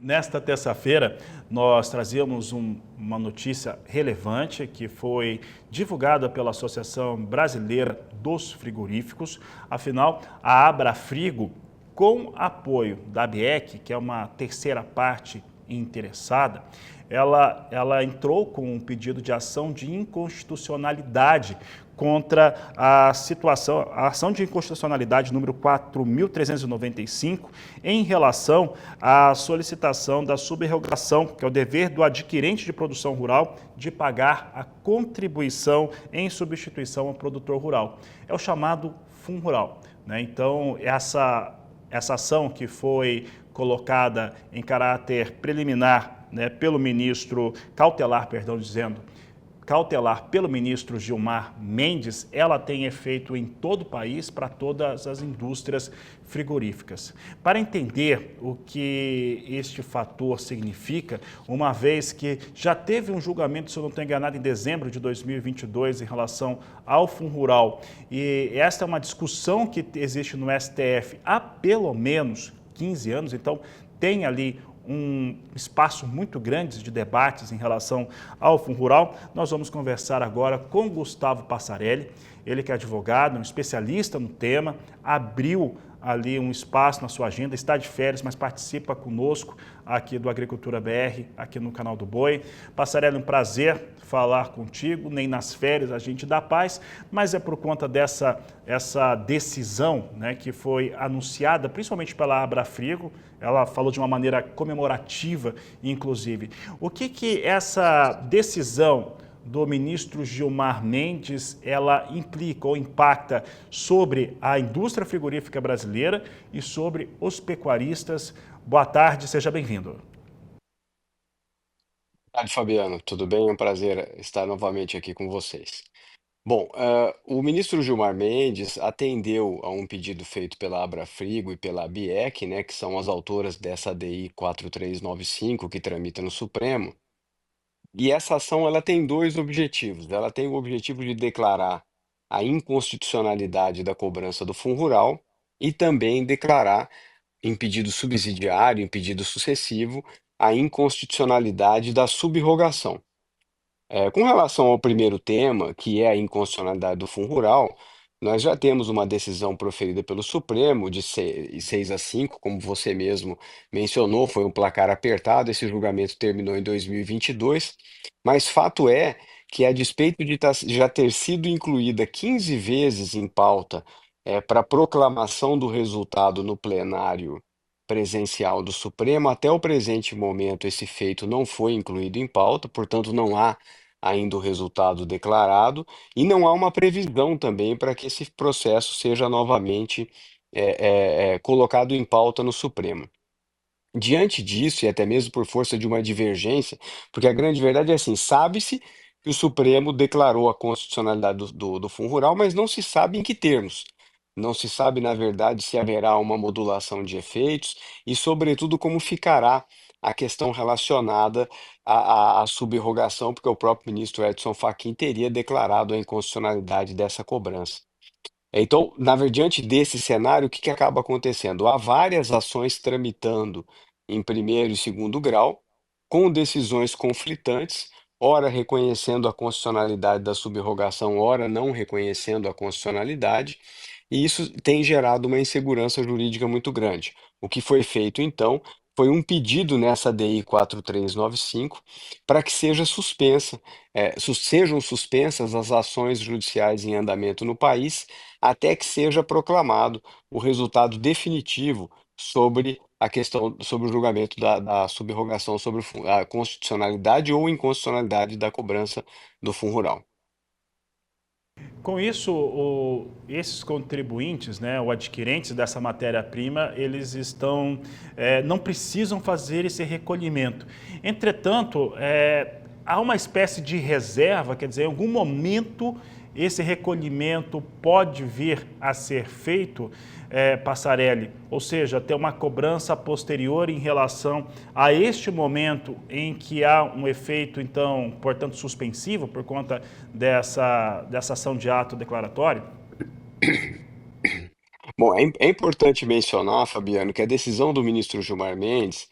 Nesta terça-feira, nós trazíamos uma notícia relevante que foi divulgada pela Associação Brasileira dos Frigoríficos. Afinal, a Abrafrigo, com apoio da ABEC, que é uma terceira parte interessada, ela entrou com um pedido de ação de inconstitucionalidade contra a situação, a ação de inconstitucionalidade número 4.395, em relação à solicitação da subrrogação, que é o dever do adquirente de produção rural de pagar a contribuição em substituição ao produtor rural. É o chamado FUNRURAL, né? Então, essa ação que foi colocada em caráter preliminar, né, pelo ministro, cautelar pelo ministro Gilmar Mendes, ela tem efeito em todo o país para todas as indústrias frigoríficas. Para entender o que este fator significa, uma vez que já teve um julgamento, se eu não estou enganado, em dezembro de 2022 em relação ao FUNRURAL, e esta é uma discussão que existe no STF há pelo menos 15 anos, então tem ali um espaço muito grande de debates em relação ao FUNRURAL. Nós vamos conversar agora com Gustavo Passarelli, ele que é advogado, um especialista no tema, abriu ali um espaço na sua agenda, está de férias, mas participa conosco aqui do Agricultura BR, aqui no canal do Boi. Passarelli, um prazer falar contigo, nem nas férias a gente dá paz, mas é por conta essa decisão, né, que foi anunciada, principalmente pela Abrafrigo. Ela falou de uma maneira comemorativa, inclusive. O que essa decisão do ministro Gilmar Mendes, ela implica ou impacta sobre a indústria frigorífica brasileira e sobre os pecuaristas? Boa tarde, seja bem-vindo. Boa tarde, Fabiano. Tudo bem? É um prazer estar novamente aqui com vocês. Bom, o ministro Gilmar Mendes atendeu a um pedido feito pela Abrafrigo e pela ABIEC, né, que são as autoras dessa ADI 4395 que tramita no Supremo. E essa ação ela tem dois objetivos. Ela tem o objetivo de declarar a inconstitucionalidade da cobrança do Fundo Rural e também declarar em pedido subsidiário, em pedido sucessivo, a inconstitucionalidade da subrrogação. Com relação ao primeiro tema, que é a inconstitucionalidade do Fundo Rural, nós já temos uma decisão proferida pelo Supremo de 6-5, como você mesmo mencionou, foi um placar apertado, esse julgamento terminou em 2022, mas fato é que, a despeito de já ter sido incluída 15 vezes em pauta para proclamação do resultado no plenário presencial do Supremo, até o presente momento esse feito não foi incluído em pauta, portanto não há ainda o resultado declarado, e não há uma previsão também para que esse processo seja novamente colocado em pauta no Supremo. Diante disso, e até mesmo por força de uma divergência, porque a grande verdade é assim, sabe-se que o Supremo declarou a constitucionalidade do Fundo Rural, mas não se sabe em que termos. Não se sabe, na verdade, se haverá uma modulação de efeitos e, sobretudo, como ficará a questão relacionada à subrrogação, porque o próprio ministro Edson Fachin teria declarado a inconstitucionalidade dessa cobrança. Então, diante desse cenário, o que que acaba acontecendo? Há várias ações tramitando em primeiro e segundo grau, com decisões conflitantes, ora reconhecendo a constitucionalidade da subrrogação, ora não reconhecendo a constitucionalidade, e isso tem gerado uma insegurança jurídica muito grande. O que foi feito, então, foi um pedido nessa DI 4395 para que seja suspensa, sejam suspensas as ações judiciais em andamento no país até que seja proclamado o resultado definitivo sobre a questão, sobre o julgamento da subrrogação sobre a constitucionalidade ou inconstitucionalidade da cobrança do Fundo Rural. Com isso, esses contribuintes, né, ou adquirentes dessa matéria-prima, eles não precisam fazer esse recolhimento. Entretanto, há uma espécie de reserva, quer dizer, em algum momento esse recolhimento pode vir a ser feito, Passarelli, ou seja, ter uma cobrança posterior em relação a este momento em que há um efeito, então, portanto, suspensivo por conta dessa ação de ato declaratório? Bom, é importante mencionar, Fabiano, que a decisão do ministro Gilmar Mendes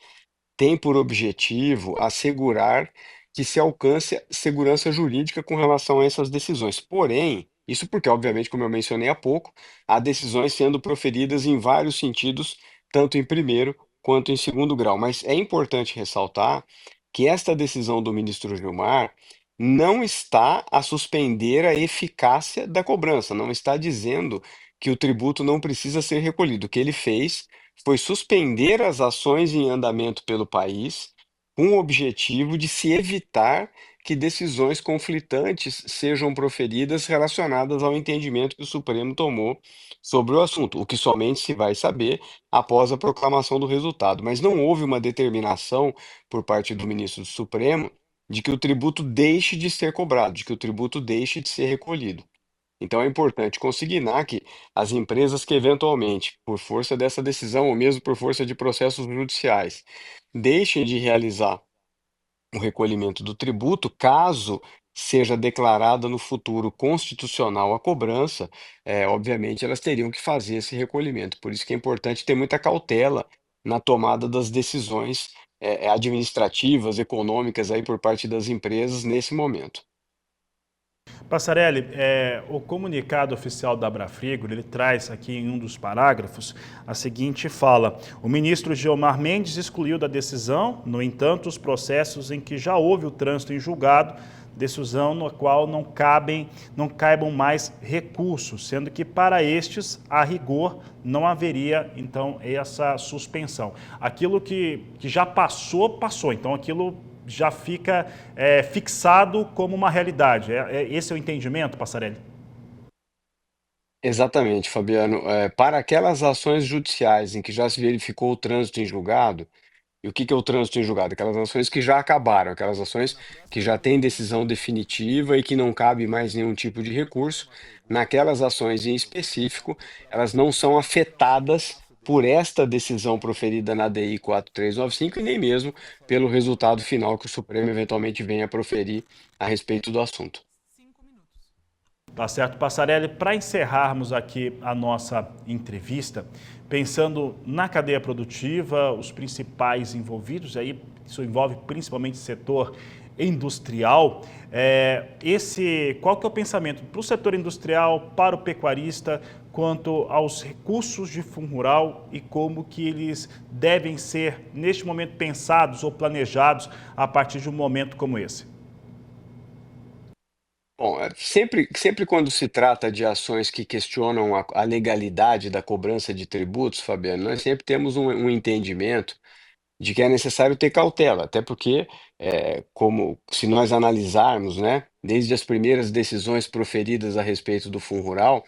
tem por objetivo assegurar que se alcance segurança jurídica com relação a essas decisões. Porém, isso porque, obviamente, como eu mencionei há pouco, há decisões sendo proferidas em vários sentidos, tanto em primeiro quanto em segundo grau. Mas é importante ressaltar que esta decisão do ministro Gilmar não está a suspender a eficácia da cobrança, não está dizendo que o tributo não precisa ser recolhido. O que ele fez foi suspender as ações em andamento pelo país, com o objetivo de se evitar que decisões conflitantes sejam proferidas relacionadas ao entendimento que o Supremo tomou sobre o assunto, o que somente se vai saber após a proclamação do resultado. Mas não houve uma determinação por parte do ministro do Supremo de que o tributo deixe de ser cobrado, de que o tributo deixe de ser recolhido. Então é importante consignar que as empresas que eventualmente, por força dessa decisão ou mesmo por força de processos judiciais, deixem de realizar o recolhimento do tributo, caso seja declarada no futuro constitucional a cobrança, obviamente elas teriam que fazer esse recolhimento. Por isso que é importante ter muita cautela na tomada das decisões, administrativas, econômicas aí por parte das empresas nesse momento. Passarelli, o comunicado oficial da Abrafrigo, ele traz aqui em um dos parágrafos a seguinte fala: o ministro Gilmar Mendes excluiu da decisão, no entanto, os processos em que já houve o trânsito em julgado, decisão no qual não caibam mais recursos, sendo que para estes, a rigor, não haveria, então, essa suspensão. Aquilo que já passou, passou. Então, aquilo já fica fixado como uma realidade. Esse é o entendimento, Passarelli? Exatamente, Fabiano. Para aquelas ações judiciais em que já se verificou o trânsito em julgado, e o que que é o trânsito em julgado? Aquelas ações que já acabaram, aquelas ações que já têm decisão definitiva e que não cabe mais nenhum tipo de recurso. Naquelas ações em específico, elas não são afetadas por esta decisão proferida na DI 4395 e nem mesmo pelo resultado final que o Supremo eventualmente venha a proferir a respeito do assunto. Tá certo, Passarelli. Para encerrarmos aqui a nossa entrevista, pensando na cadeia produtiva, os principais envolvidos, aí isso envolve principalmente o setor industrial, qual que é o pensamento para o setor industrial, para o pecuarista, quanto aos recursos de fundo rural e como que eles devem ser, neste momento, pensados ou planejados a partir de um momento como esse? Bom, sempre quando se trata de ações que questionam a legalidade da cobrança de tributos, Fabiano, nós sempre temos um entendimento de que é necessário ter cautela, até porque, como se nós analisarmos, né, desde as primeiras decisões proferidas a respeito do Fundo Rural,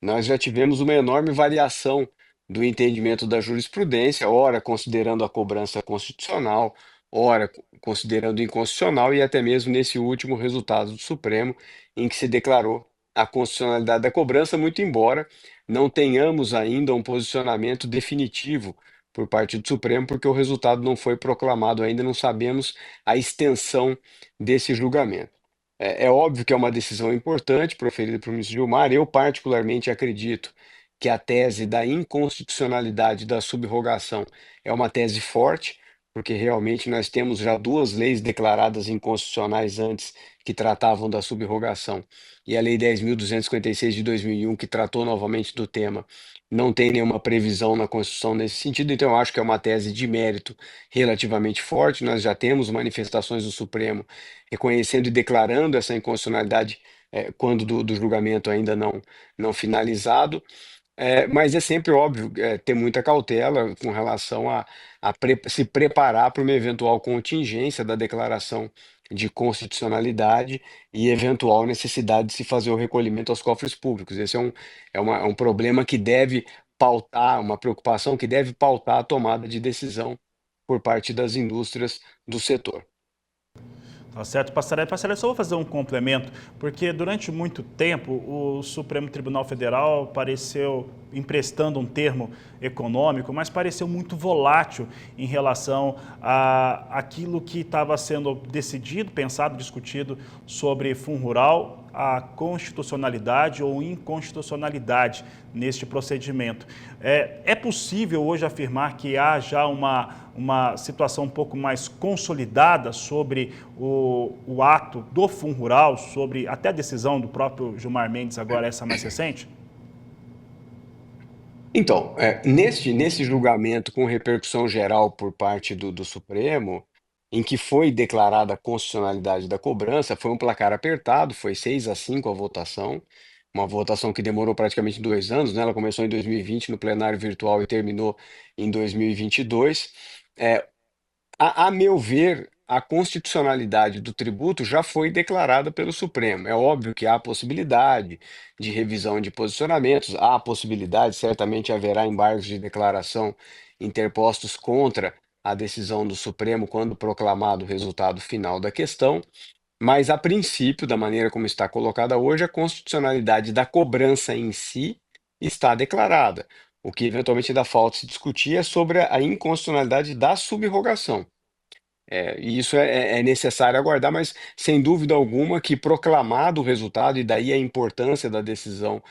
nós já tivemos uma enorme variação do entendimento da jurisprudência, ora considerando a cobrança constitucional, ora considerando inconstitucional e até mesmo nesse último resultado do Supremo, em que se declarou a constitucionalidade da cobrança, muito embora não tenhamos ainda um posicionamento definitivo por parte do Supremo, porque o resultado não foi proclamado ainda, não sabemos a extensão desse julgamento. É óbvio que é uma decisão importante proferida pelo ministro Gilmar. Eu, particularmente, acredito que a tese da inconstitucionalidade da subrogação é uma tese forte, porque realmente nós temos já duas leis declaradas inconstitucionais antes que tratavam da subrogação, e a Lei 10.256 de 2001, que tratou novamente do tema, não tem nenhuma previsão na Constituição nesse sentido, então eu acho que é uma tese de mérito relativamente forte. Nós já temos manifestações do Supremo reconhecendo e declarando essa inconstitucionalidade quando do julgamento ainda não finalizado. Mas é sempre óbvio ter muita cautela com relação a se preparar para uma eventual contingência da declaração de constitucionalidade e eventual necessidade de se fazer o recolhimento aos cofres públicos. Esse é um problema que deve pautar, uma preocupação que deve pautar a tomada de decisão por parte das indústrias do setor. Tá certo, Passarelli. Passarelli, só vou fazer um complemento, porque durante muito tempo o Supremo Tribunal Federal pareceu, emprestando um termo econômico, mas pareceu muito volátil em relação a aquilo que estava sendo decidido, pensado, discutido sobre fundo rural, a constitucionalidade ou inconstitucionalidade neste procedimento. É possível hoje afirmar que há já uma situação um pouco mais consolidada sobre o ato do Fundo Rural, sobre até a decisão do próprio Gilmar Mendes, agora essa mais recente? Então, nesse julgamento com repercussão geral por parte do Supremo, em que foi declarada a constitucionalidade da cobrança, foi um placar apertado, foi 6-5 a votação, uma votação que demorou praticamente 2 anos, né? Ela começou em 2020 no plenário virtual e terminou em 2022. É, a meu ver, a constitucionalidade do tributo já foi declarada pelo Supremo. É óbvio que há possibilidade de revisão de posicionamentos, há possibilidade, certamente haverá embargos de declaração interpostos contra a decisão do Supremo quando proclamado o resultado final da questão, mas a princípio, da maneira como está colocada hoje, a constitucionalidade da cobrança em si está declarada. O que eventualmente ainda falta se discutir é sobre a inconstitucionalidade da subrogação. E isso é necessário aguardar, mas sem dúvida alguma que proclamado o resultado, e daí a importância da decisão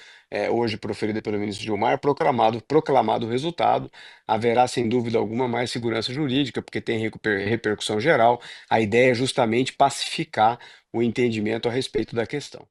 hoje proferida pelo ministro Gilmar, proclamado o resultado, haverá sem dúvida alguma mais segurança jurídica, porque tem repercussão geral. A ideia é justamente pacificar o entendimento a respeito da questão.